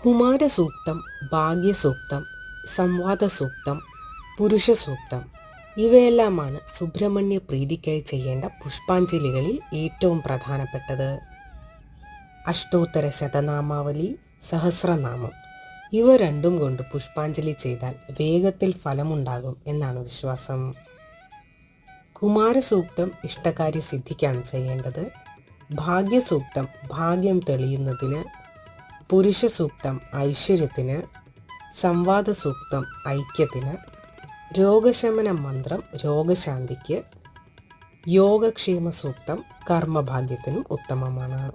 കുമാരസൂക്തം, ഭാഗ്യസൂക്തം, സംവാദസൂക്തം, പുരുഷസൂക്തം ഇവയെല്ലാമാണ് സുബ്രഹ്മണ്യ പ്രീതിക്കായി ചെയ്യേണ്ട പുഷ്പാഞ്ജലികളിൽ ഏറ്റവും പ്രധാനപ്പെട്ടത്. അഷ്ടോത്തര ശതനാമാവലി, സഹസ്രനാമം ഇവ രണ്ടും കൊണ്ട് പുഷ്പാഞ്ജലി ചെയ്താൽ വേഗത്തിൽ ഫലമുണ്ടാകും എന്നാണ് വിശ്വാസം. കുമാരസൂക്തം ഇഷ്ടകാര്യ സിദ്ധിക്കാണ് ചെയ്യേണ്ടത്. ഭാഗ്യസൂക്തം ഭാഗ്യം തെളിയുന്നതിന്, പുരുഷസൂക്തം ഐശ്വര്യത്തിന്, സംവാദസൂക്തം ഐക്യത്തിന്, രോഗശമന മന്ത്രം രോഗശാന്തിക്ക്, യോഗക്ഷേമ സൂക്തം കർമ്മഭാഗ്യത്തിനും ഉത്തമമാണ്.